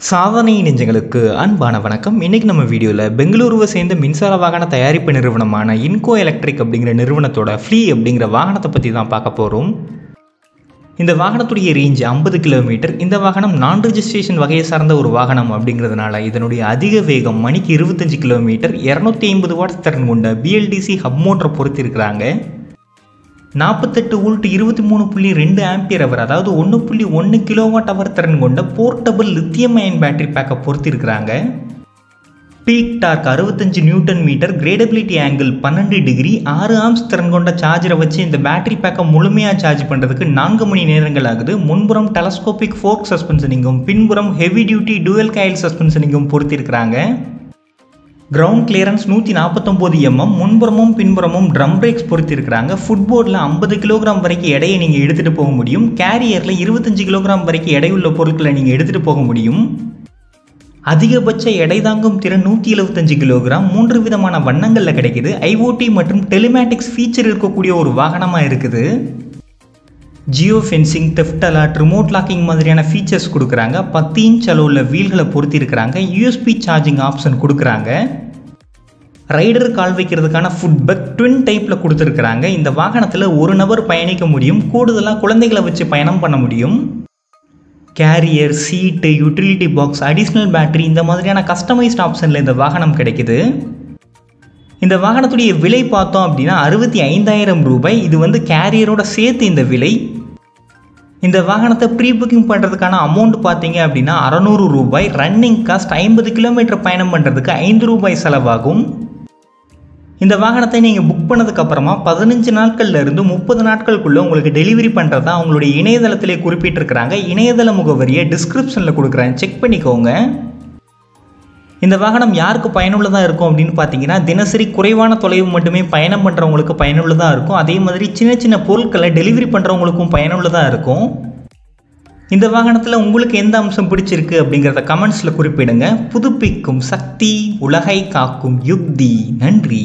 சாதனை நெஞ்சங்களுக்கு அன்பான வணக்கம். இன்றைக்கி நம்ம வீடியோவில் பெங்களூருவை சேர்ந்த மின்சார வாகன தயாரிப்பு நிறுவனமான இன்கோ எலக்ட்ரிக் அப்படிங்கிற நிறுவனத்தோட ஃப்ளீ அப்படிங்கிற வாகனத்தை பற்றி தான் பார்க்க போகிறோம். இந்த வாகனத்துடைய ரேஞ்ச் 50 கிலோமீட்டர். இந்த வாகனம் நான் ரெஜிஸ்ட்ரேஷன் வகையை சார்ந்த ஒரு வாகனம் அப்படிங்கிறதுனால இதனுடைய அதிக வேகம் மணிக்கு 25 கிலோமீட்டர் 250 வாட்ஸ் திறன் கொண்ட BLDC ஹப் மோட்டரை பொறுத்திருக்கிறாங்க. 48 வோல்ட் 23.2 ஆம்பியர் அவர், அதாவது 1.1 கிலோவாட் அவர் திறன் கொண்ட போர்ட்டபிள் லித்தியம் அயன் பேட்டரி பேக்கை பொறுத்திருக்கிறாங்க. Peak torque 65 newton metre, gradeability angle 12 degree, 6 amps திறன் கொண்ட சார்ஜரை வச்சு இந்த பேட்டரி பேக்கை முழுமையாக சார்ஜ் பண்ணுறதுக்கு 4 மணி நேரங்கள் ஆகுது. முன்புறம் டெலஸ்கோபிக் ஃபோர்க் சஸ்பென்ஷனிங்கும் பின்புறம் ஹெவி டியூட்டி டூவல் காயில் சஸ்பென்ஷனிங்கும் பொறுத்திருக்கிறாங்க. கிரவுண்ட் கிளியரன்ஸ் 149 mm, முன்புறமும் பின்புறமும் ட்ரம் பிரேக்ஸ் பொறுத்திருக்கிறாங்க. ஃபுட்போர்டில் 50 கிலோகிராம் வரைக்கும் எடையை நீங்கள் எடுத்துகிட்டு போக முடியும். கேரியரில் 25 கிலோகிராம் வரைக்கும் எடையுள்ள பொருட்களை நீங்கள் எடுத்துகிட்டு போக முடியும். அதிகபட்ச எடை தாங்கும் திறன் 175 கிலோகிராம். 3 விதமான வண்ணங்களில் கிடைக்குது. IoT மற்றும் டெலிமேட்டிக்ஸ் ஃபீச்சர் இருக்கக்கூடிய ஒரு வாகனமாக இருக்குது. Geo fencing, theft alert, remote locking மாதிரியான ஃபீச்சர்ஸ் கொடுக்குறாங்க. 10 இன்ச் அளவுள்ள வீல்களை பொறுத்திருக்கிறாங்க. USB சார்ஜிங் ஆப்ஷன் கொடுக்குறாங்க. ரைடர் கால் வைக்கிறதுக்கான ஃபுட் பெக் ட்வின் டைப்பில் கொடுத்துருக்குறாங்க. இந்த வாகனத்தில் ஒரு நபர் பயணிக்க முடியும். கூடுதலாக குழந்தைகளை வச்சு பயணம் பண்ண முடியும். கேரியர், சீட்டு, யூட்டிலிட்டி பாக்ஸ், அடிஷ்னல் பேட்டரி இந்த மாதிரியான கஸ்டமைஸ்ட் ஆப்ஷனில் இந்த வாகனம் கிடைக்குது. இந்த வாகனத்துடைய விலை பார்த்தோம் அப்படின்னா 65,000 ரூபாய். இது கேரியரோட சேர்த்து இந்த விலை. இந்த வாகனத்தை ப்ரீ புக்கிங் பண்ணுறதுக்கான அமௌண்ட் பார்த்தீங்க அப்படின்னா 600 ரூபாய். ரன்னிங் காஸ்ட் 50 கிலோமீட்டர் பயணம் பண்ணுறதுக்கு 5 ரூபாய் செலவாகும். இந்த வாகனத்தை நீங்கள் புக் பண்ணதுக்கப்புறமா 15 நாட்கள்ல இருந்து 30 நாட்களுக்குள்ளே உங்களுக்கு டெலிவரி பண்ணுறதா அவங்களுடைய இணையதளத்திலே குறிப்பிட்டிருக்கிறாங்க. இணையதள முகவரியை டிஸ்கிரிப்ஷனில் கொடுக்குறேன், செக் பண்ணிக்கோங்க. இந்த வாகனம் யாருக்கு பயனுள்ளதாக இருக்கும் அப்படின்னு பார்த்தீங்கன்னா, தினசரி குறைவான தொலைவு மட்டுமே பயணம் பண்ணுறவங்களுக்கு பயனுள்ளதாக இருக்கும். அதே மாதிரி சின்ன சின்ன பொருட்களை டெலிவரி பண்ணுறவங்களுக்கும் பயனுள்ளதாக இருக்கும். இந்த வாகனத்தில் உங்களுக்கு எந்த அம்சம் பிடிச்சிருக்கு அப்படிங்கிறத கமெண்ட்ஸில் குறிப்பிடுங்க. புதுப்பிக்கும் சக்தி, உலகை காக்கும் யுக்தி. நன்றி.